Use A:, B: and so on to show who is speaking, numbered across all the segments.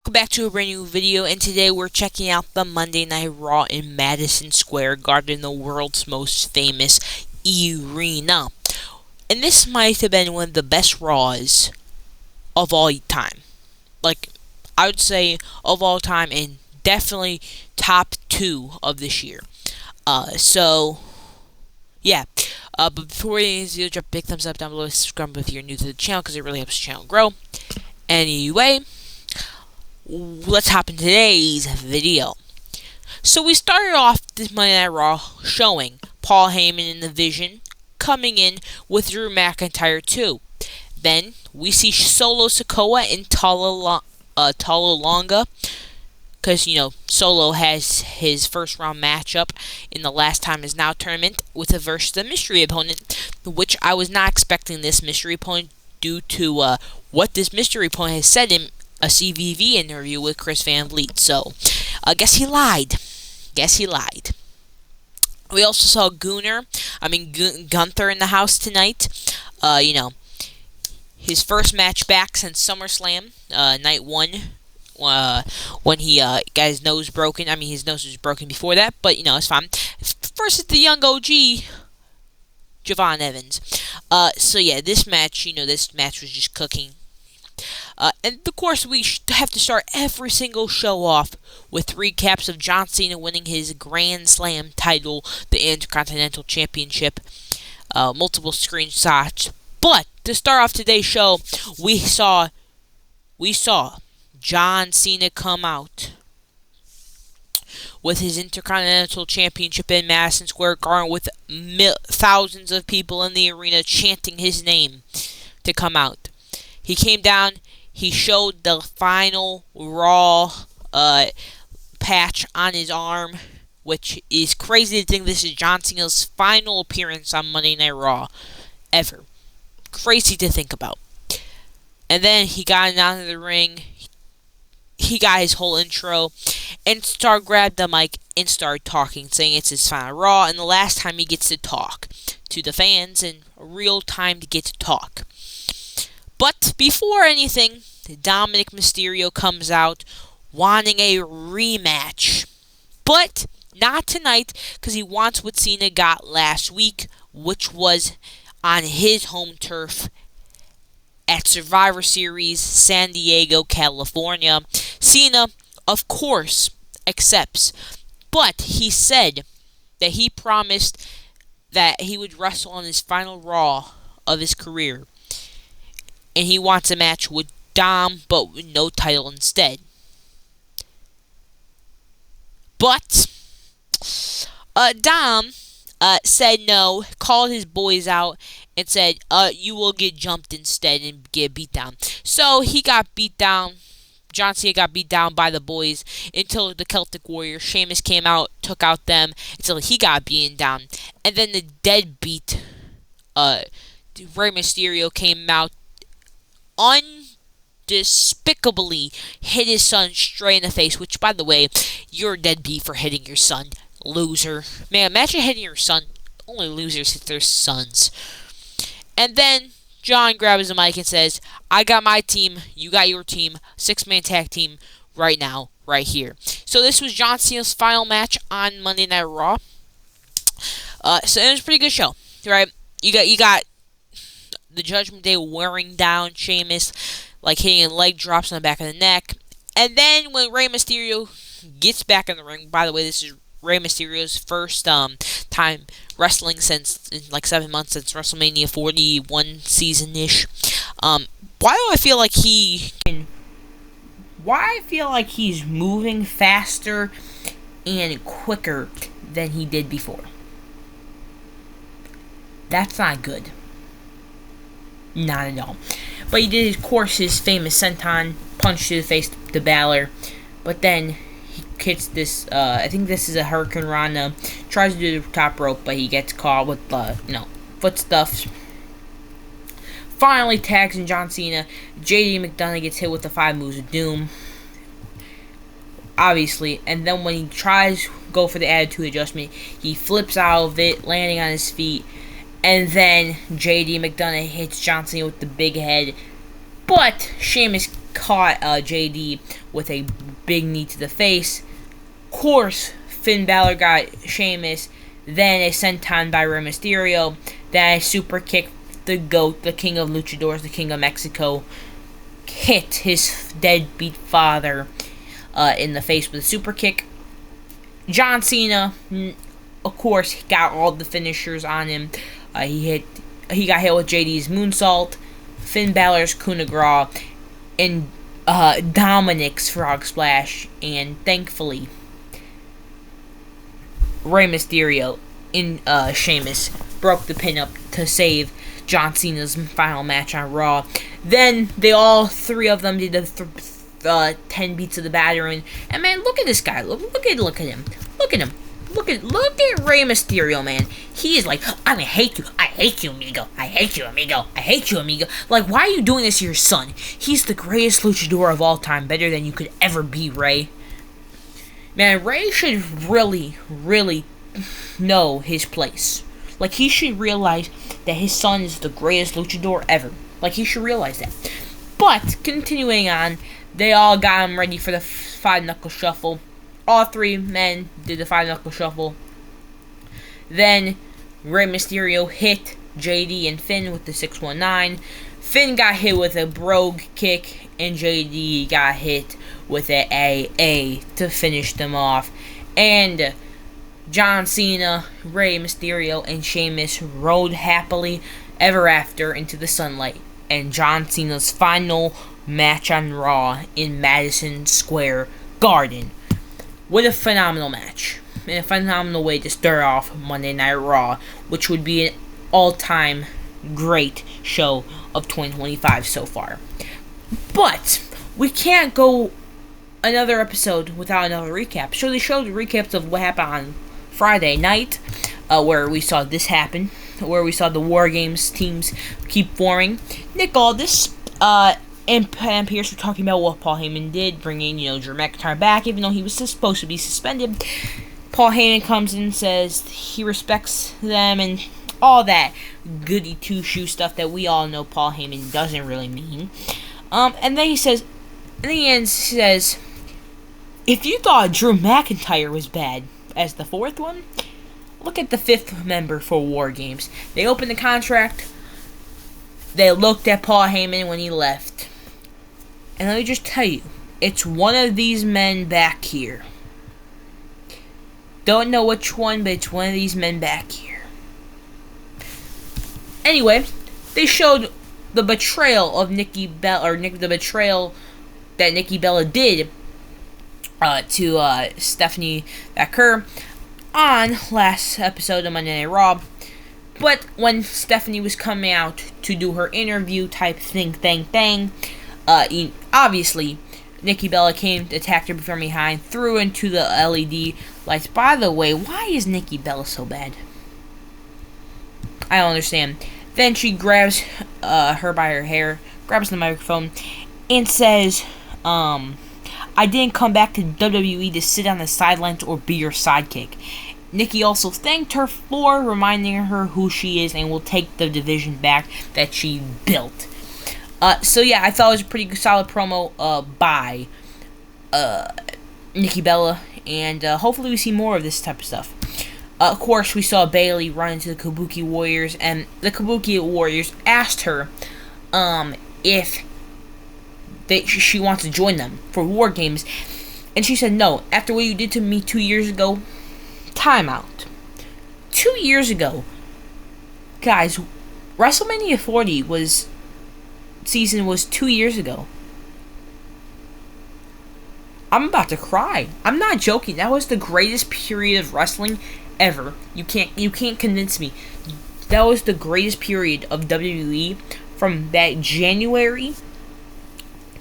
A: Welcome back to a brand new video, and today we're checking out the Monday Night Raw in Madison Square Garden, the world's most famous arena. And this might have been one of the best Raws of all time. Like, I would say of all time, and definitely top 2 of this year. Yeah. But before we get into the video, drop a big thumbs up down below, subscribe if you're new to the channel, because it really helps the channel grow. Anyway, let's hop into today's video. So we started off this Monday Night Raw showing Paul Heyman and the Vision coming in with Drew McIntyre too. Then we see Solo Sikoa and Tala Longa, because Solo has his first round matchup in the Last Time Is Now tournament with a versus a mystery opponent, which I was not expecting this mystery opponent due to what this mystery opponent has said in a CVV interview with Chris Van Vliet. So, I guess he lied. We also saw Gunther in the house tonight. His first match back since SummerSlam, night 1, when he got his nose broken. I mean, his nose was broken before that, but, it's fine. Versus the young OG, Javon Evans. This match was just cooking. And of course, we have to start every single show off with recaps of John Cena winning his Grand Slam title, the Intercontinental Championship, multiple screenshots. But to start off today's show, we saw John Cena come out with his Intercontinental Championship in Madison Square Garden with thousands of people in the arena chanting his name to come out. He came down, he showed the final Raw patch on his arm, which is crazy to think this is John Cena's final appearance on Monday Night Raw ever. Crazy to think about. And then he got down to the ring, he got his whole intro, and grabbed the mic and started talking, saying it's his final Raw, and the last time he gets to talk to the fans, and a real time to get to talk. But before anything, Dominic Mysterio comes out wanting a rematch. But not tonight, because he wants what Cena got last week, which was on his home turf at Survivor Series, San Diego, California. Cena, of course, accepts. But he said that he promised that he would wrestle on his final Raw of his career. And he wants a match with Dom, but with no title instead. But Dom said no, called his boys out, and said, you will get jumped instead and get beat down. So he got beat down. John Cena got beat down by the boys until the Celtic Warrior, Sheamus, came out, took out them, until he got beaten down. And then the deadbeat Rey Mysterio came out, undespicably hit his son straight in the face, which, by the way, you're a deadbeat for hitting your son. Loser. Man, imagine hitting your son. Only losers hit their sons. And then John grabs the mic and says, I got my team, you got your team, 6-man tag team right now, right here. So this was John Cena's final match on Monday Night Raw. So it was a pretty good show, right? You got the Judgment Day wearing down Sheamus, like hitting leg drops on the back of the neck. And then when Rey Mysterio gets back in the ring, by the way, this is Rey Mysterio's first time wrestling since, like, 7 months, since WrestleMania 41 season-ish. Why do I feel like he's moving faster and quicker than he did before? That's not good. Not at all. But he did, of course, his famous senton punch to the face to Balor. But then he hits this, I think this is a Hurricane Rana. Tries to do the top rope, but he gets caught with, foot stuff. Finally tags in John Cena. JD McDonagh gets hit with the 5 moves of doom. Obviously. And then when he tries to go for the attitude adjustment, he flips out of it, landing on his feet. And then JD McDonagh hits John Cena with the big head. But Sheamus caught JD with a big knee to the face. Of course, Finn Balor got Sheamus, then a senton by Rey Mysterio, then a super kick. The GOAT, the King of Luchadors, the King of Mexico, hit his deadbeat father in the face with a super kick. John Cena, of course, got all the finishers on him. He got hit with JD's moonsault, Finn Balor's coup de grace, and Dominic's frog splash, and thankfully, Rey Mysterio in Sheamus broke the pin up to save John Cena's final match on Raw. Then all three of them did the 10 beats of the battering. And man, look at this guy. Look at him. Look at him. Look at Rey Mysterio, man. He is like, I hate you. I hate you, amigo. I hate you, amigo. I hate you, amigo. Like, why are you doing this to your son? He's the greatest luchador of all time, better than you could ever be, Rey. Man, Rey should really, really know his place. Like, he should realize that his son is the greatest luchador ever. Like, he should realize that. But, continuing on, they all got him ready for the 5-knuckle shuffle. All three men did the 5-knuckle shuffle. Then, Rey Mysterio hit JD and Finn with the 619. Finn got hit with a brogue kick, and JD got hit with an AA to finish them off. And John Cena, Rey Mysterio, and Sheamus rode happily ever after into the sunlight. And John Cena's final match on Raw in Madison Square Garden. What a phenomenal match. And a phenomenal way to start off Monday Night Raw, which would be an all-time great show of 2025 so far. But we can't go another episode without another recap. So they showed recaps of what happened on Friday night, where we saw this happen, where we saw the War Games teams keep forming. Nick Aldis and Pam Pearce were talking about what Paul Heyman did, bringing, Drew McIntyre back, even though he was supposed to be suspended. Paul Heyman comes in and says he respects them and all that goody two-shoe stuff that we all know Paul Heyman doesn't really mean. And then he says, in the end, says, if you thought Drew McIntyre was bad as the fourth one, look at the fifth member for War Games. They opened the contract. They looked at Paul Heyman when he left. And let me just tell you, it's one of these men back here. Don't know which one, but it's one of these men back here. Anyway, they showed the betrayal of Nikki Bella, or the betrayal that Nikki Bella did to Stephanie Vaquer on last episode of Monday Night Raw. But when Stephanie was coming out to do her interview type thing, obviously Nikki Bella came, attacked her from behind, threw into the LED lights. By the way, why is Nikki Bella so bad? I don't understand. Then she grabs her by her hair, grabs the microphone, and says, I didn't come back to WWE to sit on the sidelines or be your sidekick. Nikki also thanked her for reminding her who she is and will take the division back that she built. So yeah, I thought it was a pretty solid promo by Nikki Bella, and hopefully we see more of this type of stuff. Of course, we saw Bayley run into the Kabuki Warriors, and the Kabuki Warriors asked her if she wants to join them for War Games, and she said no. After what you did to me 2 years ago, time out. 2 years ago, guys, WrestleMania 40 season was 2 years ago. I'm about to cry. I'm not joking. That was the greatest period of wrestling ever. You can't convince me. That was the greatest period of WWE from that January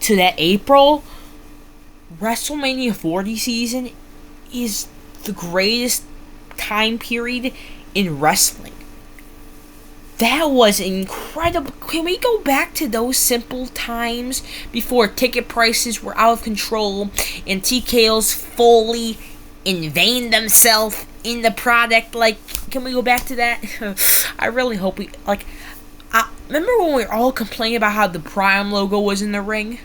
A: to that April. WrestleMania 40 season is the greatest time period in wrestling. That was incredible. Can we go back to those simple times before ticket prices were out of control and TKOs fully invade themselves in the product? Like, can we go back to that? I really hope we, remember when we were all complaining about how the Prime logo was in the ring?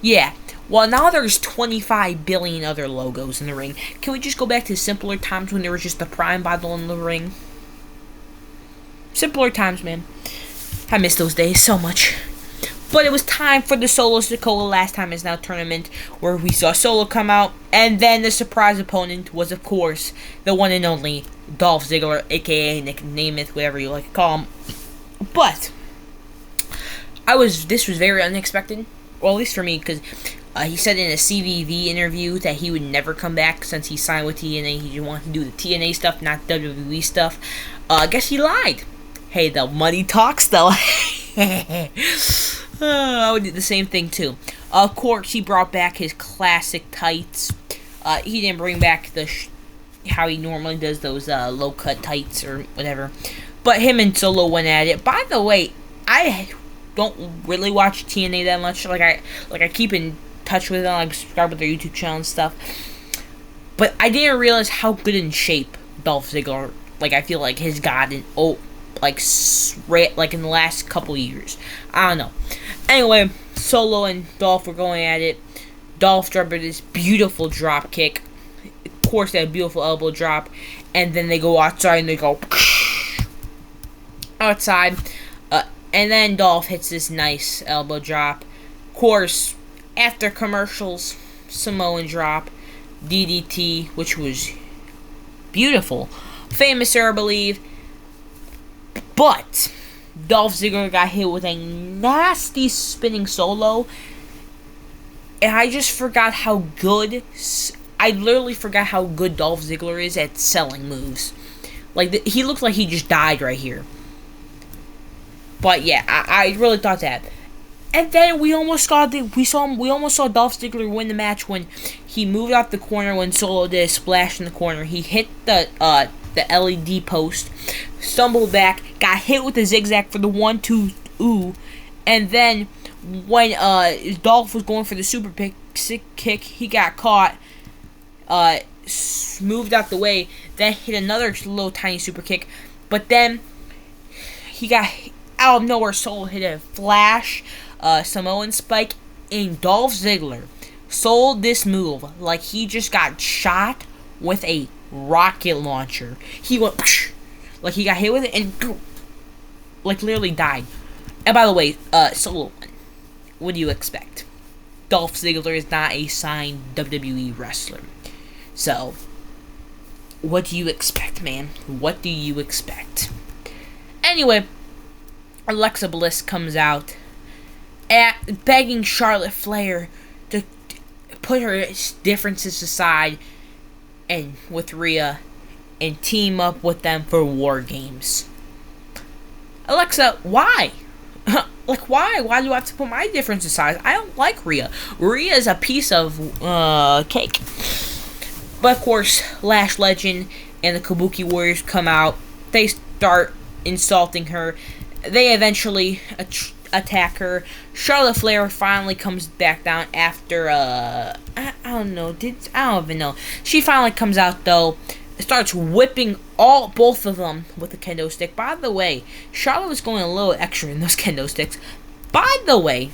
A: Yeah. Well, now there's 25 billion other logos in the ring. Can we just go back to simpler times when there was just the Prime bottle in the ring? Simpler times, man. I miss those days so much. But it was time for the Solo Sikoa Last Time Is Now tournament, where we saw Solo come out, and then the surprise opponent was, of course, the one and only Dolph Ziggler, aka Nick Nemeth, whatever you like to call him. But this was very unexpected, well, at least for me, because he said in a CVV interview that he would never come back since he signed with TNA. He just wanted to do the TNA stuff, not WWE stuff. I guess he lied. Hey, the money talks, though. I would do the same thing, too. Of course, he brought back his classic tights. He didn't bring back how he normally does those low-cut tights or whatever. But him and Solo went at it. By the way, I don't really watch TNA that much. Like I keep in touch with them. I subscribe with their YouTube channel and stuff. But I didn't realize how good in shape Dolph Ziggler. Like, I feel like has gotten like in the last couple years. I don't know. Anyway, Solo and Dolph were going at it. Dolph dropped this beautiful drop kick. Of course, that beautiful elbow drop. And then they go outside and they go outside. And then Dolph hits this nice elbow drop. Of course, after commercials, Samoan drop. DDT, which was beautiful. Famous, I believe. But Dolph Ziggler got hit with a nasty spinning solo. And I just forgot how good... I literally forgot how good Dolph Ziggler is at selling moves. Like, he looked like he just died right here. But yeah, I really thought that. And then we almost saw Dolph Ziggler win the match when he moved off the corner when Solo did a splash in the corner. He hit the LED post, stumbled back, got hit with the zigzag for the 1-2, and then when Dolph was going for the super kick, he got caught, moved out the way, then hit another little tiny super kick, but then he got out of nowhere. Solo hit a flash Samoan spike, and Dolph Ziggler sold this move like he just got shot with a rocket launcher. He went like he got hit with it and like literally died. And by the way, Solo, what do you expect? Dolph Ziggler is not a signed WWE wrestler. So, what do you expect, man? What do you expect? Anyway, Alexa Bliss comes out begging Charlotte Flair to put her differences aside and with Rhea and team up with them for War Games. Alexa, why? Like, why? Why do I have to put my differences aside? I don't like Rhea. Rhea is a piece of cake. But of course, Lash Legend and the Kabuki Warriors come out. They start insulting her. They eventually attack her. Charlotte Flair finally comes back down after I don't even know. She finally comes out though, starts whipping both of them with a kendo stick. By the way, Charlotte was going a little extra in those kendo sticks. By the way,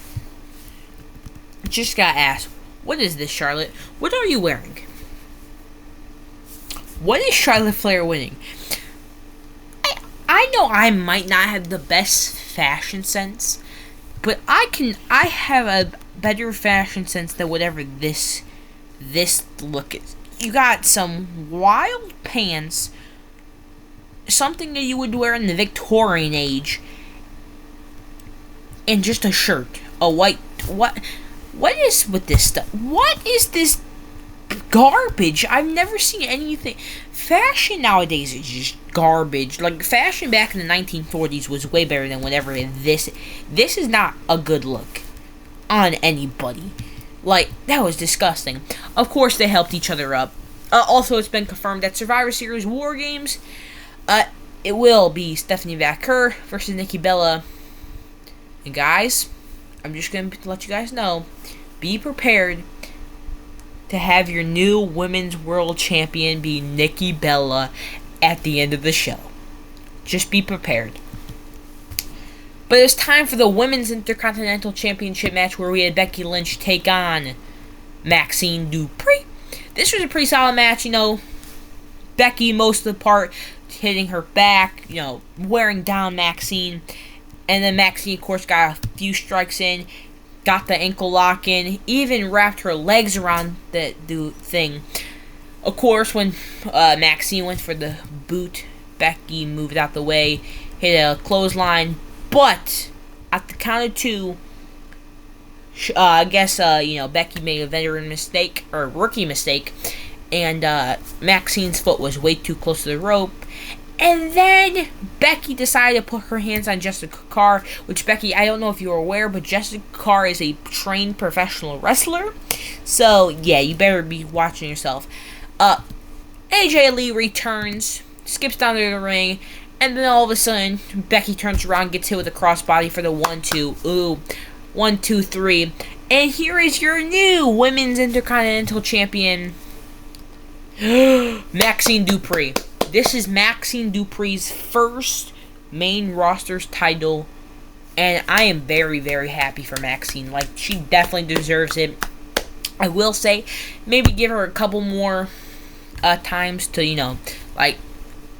A: just got asked, what is this, Charlotte? What are you wearing? What is Charlotte Flair winning? I know I might not have the best fashion sense, but I have a better fashion sense than whatever this look is. You got some wild pants, something that you would wear in the Victorian age, and just a shirt, a white. What is with this stuff? What is this garbage? I've never seen anything. Fashion nowadays is just garbage. Like, fashion back in the 1940s was way better than whatever this is not a good look on anybody. Like, that was disgusting. Of course, they helped each other up. Also, it's been confirmed that Survivor Series War Games, it will be Stephanie Vaquer versus Nikki Bella. And guys, I'm just going to let you guys know, be prepared to have your new Women's World Champion be Nikki Bella at the end of the show. Just be prepared. But it was time for the Women's Intercontinental Championship match where we had Becky Lynch take on Maxine Dupri. This was a pretty solid match, Becky most of the part hitting her back, wearing down Maxine. And then Maxine, of course, got a few strikes in, got the ankle lock in, even wrapped her legs around the thing. Of course, when Maxine went for the boot, Becky moved out the way, hit a clothesline. But at the count of two, I guess, Becky made a veteran mistake, or rookie mistake, and Maxine's foot was way too close to the rope. And then Becky decided to put her hands on Jessica Carr, which, Becky, I don't know if you're aware, but Jessica Carr is a trained professional wrestler. So, yeah, you better be watching yourself. AJ Lee returns, skips down to the ring, and then all of a sudden, Becky turns around, gets hit with a crossbody for the 1-2. Ooh, 1, 2, 3. And here is your new Women's Intercontinental Champion, Maxine Dupri. This is Maxine Dupri's first main roster title, and I am very, very happy for Maxine. She definitely deserves it. I will say, maybe give her a couple more times to,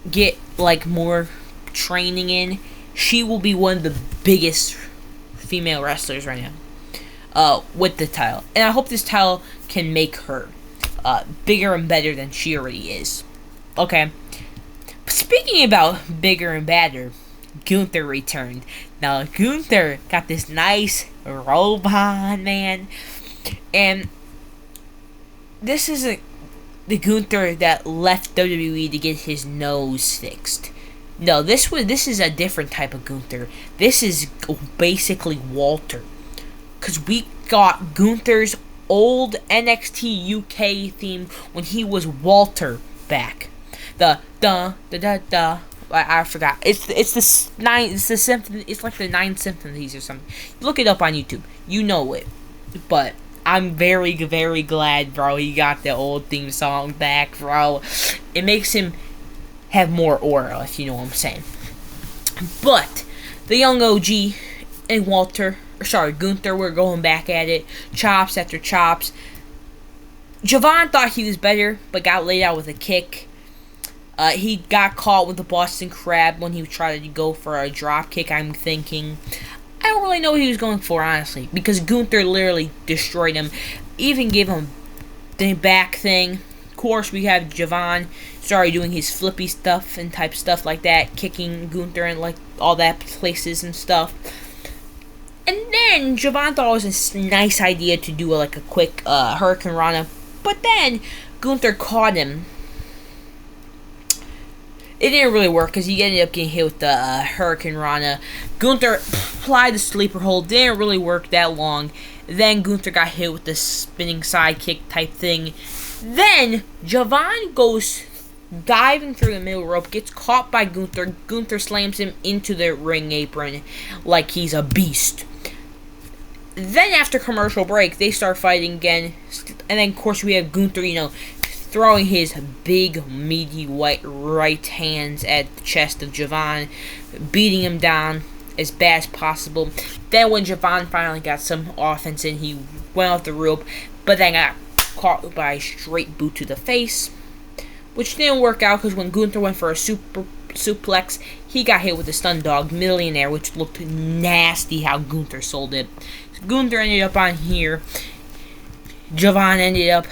A: get, more training in. She will be one of the biggest female wrestlers right now with the title. And I hope this title can make her bigger and better than she already is. Okay. Speaking about bigger and better, Gunther returned. Now, Gunther got this nice robe on, man. And this isn't the Gunther that left WWE to get his nose fixed. No, this is a different type of Gunther. This is basically Walter. Because we got Gunther's old NXT UK theme when he was Walter back. I forgot. It's the symphony. It's like the 9 symphonies or something. Look it up on YouTube. You know it. But I'm very, very glad, bro, he got the old theme song back, bro. It makes him have more aura, if you know what I'm saying. But the young OG and Gunther were going back at it. Chops after chops. Javon thought he was better, but got laid out with a kick. He got caught with the Boston Crab when he tried to go for a drop kick, I'm thinking. I don't really know what he was going for, honestly, because Gunther literally destroyed him. Even gave him the back thing. Of course, we have Javon started doing his flippy stuff and type stuff like that, kicking Gunther and all that places and stuff. And then Javon thought it was a nice idea to do a quick Hurricane Rana, but then Gunther caught him. It didn't really work because he ended up getting hit with the Hurricane Rana. Gunther applied the sleeper hold. Didn't really work that long. Then Gunther got hit with the spinning sidekick type thing. Then Javon goes diving through the middle rope, gets caught by Gunther. Gunther slams him into the ring apron like he's a beast. Then after commercial break, they start fighting again. And then, of course, we have Gunther, throwing his big, meaty, white right hands at the chest of Javon, beating him down as bad as possible. Then when Javon finally got some offense in, he went off the rope, but then got caught by a straight boot to the face, which didn't work out because when Gunther went for a suplex, he got hit with a stun dog millionaire, which looked nasty how Gunther sold it. So Gunther ended up on here. Javon ended up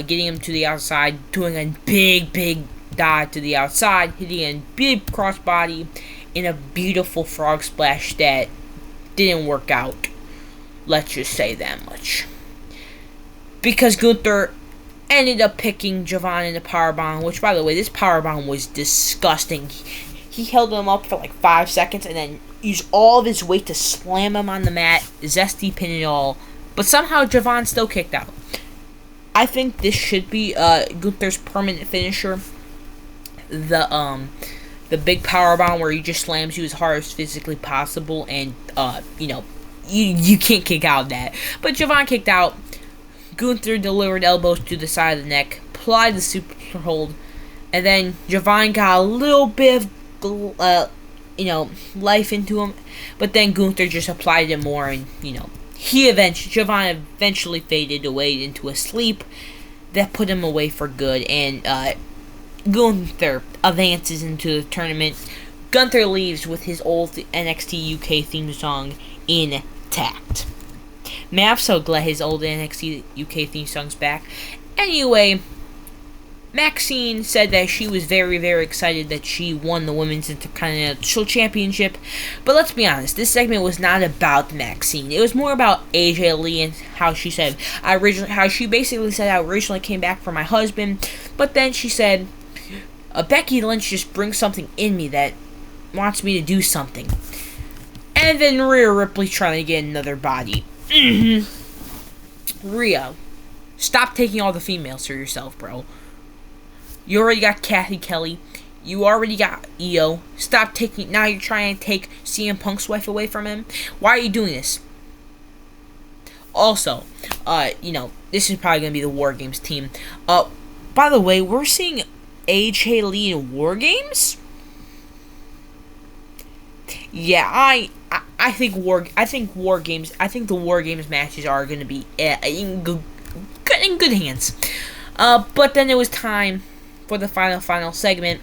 A: getting him to the outside, doing a big dive to the outside, hitting a big crossbody in a beautiful frog splash that didn't work out. Let's just say that much. Because Gunther ended up picking Javon in the powerbomb, which, by the way, this powerbomb was disgusting. He held him up for 5 seconds and then used all of his weight to slam him on the mat, zesty pin and all. But somehow Javon still kicked out. I think this should be Gunther's permanent finisher. The big powerbomb where he just slams you as hard as physically possible, and you can't kick out of that. But Javon kicked out. Gunther delivered elbows to the side of the neck, applied the super hold, and then Javon got a little bit of life into him. But then Gunther just applied it more, and Jovan eventually faded away into a sleep that put him away for good, and Gunther advances into the tournament. Gunther leaves with his old NXT UK theme song intact. Man, I'm so glad his old NXT UK theme song's back. Anyway, Maxine said that she was very, very excited that she won the Women's Intercontinental Championship. But let's be honest, this segment was not about Maxine. It was more about AJ Lee and how she basically said I originally came back for my husband, but then she said, Becky Lynch just brings something in me that wants me to do something. And then Rhea Ripley trying to get another body. Rhea, stop taking all the females for yourself, bro. You already got Kathy Kelly. You already got Io. Stop taking... Now you're trying to take CM Punk's wife away from him. Why are you doing this? Also, this is probably going to be the War Games team. By the way, we're seeing AJ Lee in War Games? Yeah, I think the War Games matches are going to be in good hands. But then it was time for the final segment,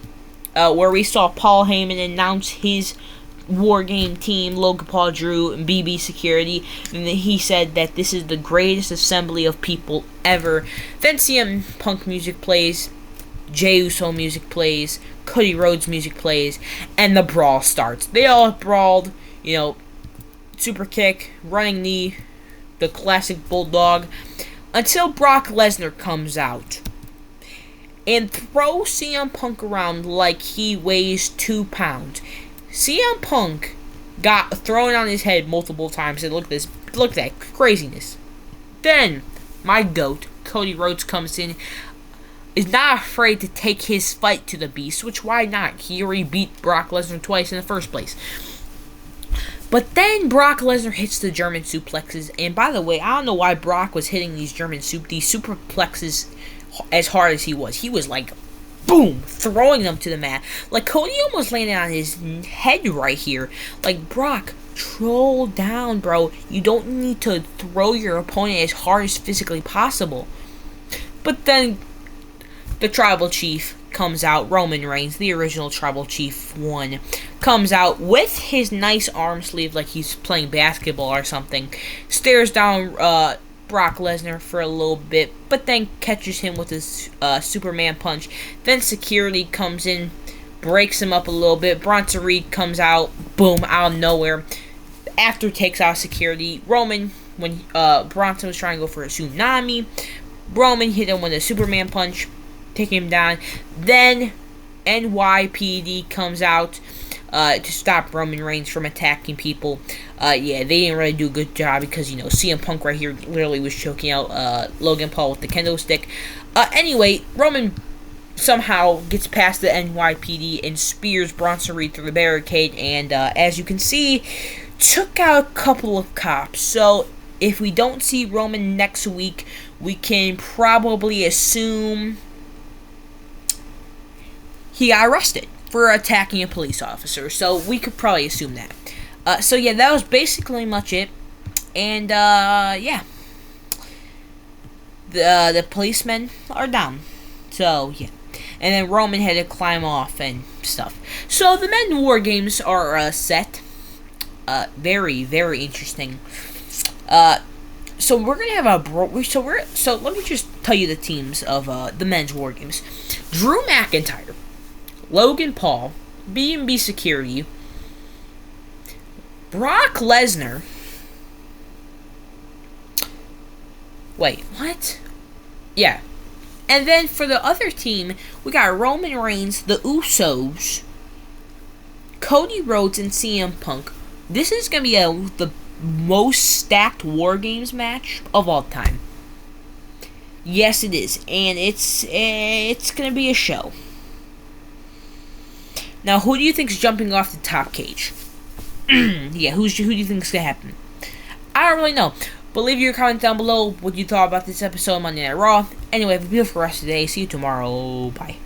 A: where we saw Paul Heyman announce his War Game team, Logan Paul, Drew, and BB Security, and he said that this is the greatest assembly of people ever. Then CM Punk music plays, Jey Uso music plays, Cody Rhodes music plays, and the brawl starts. They all brawled, super kick, running knee, the classic bulldog, until Brock Lesnar comes out and throws CM Punk around like he weighs 2 pounds. CM Punk got thrown on his head multiple times, and look at that craziness. Then my GOAT, Cody Rhodes, comes in, is not afraid to take his fight to the Beast, which why not? He already beat Brock Lesnar twice in the first place. But then Brock Lesnar hits the German suplexes, and by the way, I don't know why Brock was hitting these superplexes as hard as he was. He was like, boom, throwing them to the mat. Like, Cody almost landed on his head right here. Like, Brock, troll down, bro. You don't need to throw your opponent as hard as physically possible. But then the Tribal Chief comes out, Roman Reigns, the original Tribal Chief one, comes out with his nice arm sleeve like he's playing basketball or something, stares down Brock Lesnar for a little bit, but then catches him with his Superman punch. Then security comes in, breaks him up a little bit. Bronson Reed comes out, boom, out of nowhere. After takes out security, Roman, when Bronson was trying to go for a tsunami, Roman hit him with a Superman punch, take him down. Then NYPD comes out to stop Roman Reigns from attacking people. They didn't really do a good job because, CM Punk right here literally was choking out Logan Paul with the kendo stick. Anyway, Roman somehow gets past the NYPD and spears Bronson Reed through the barricade, and as you can see, took out a couple of cops. So if we don't see Roman next week, we can probably assume he got arrested for attacking a police officer. So we could probably assume that. That was basically much it. And, the policemen are down. So, yeah. And then Roman had to climb off and stuff. So, the Men War Games are set. Very, very interesting. So, we're going to have So, let me just tell you the teams of the Men's War Games. Drew McIntyre, Logan Paul, B&B Security, Brock Lesnar. Wait, what? Yeah. And then for the other team, we got Roman Reigns, the Usos, Cody Rhodes, and CM Punk. This is going to be the most stacked War Games match of all time. Yes, it is. And it's going to be a show. Now, who do you think is jumping off the top cage? Yeah, who do you think is going to happen? I don't really know. But leave your comment down below what you thought about this episode of Monday Night Raw. Anyway, have a beautiful rest of the day. See you tomorrow. Bye.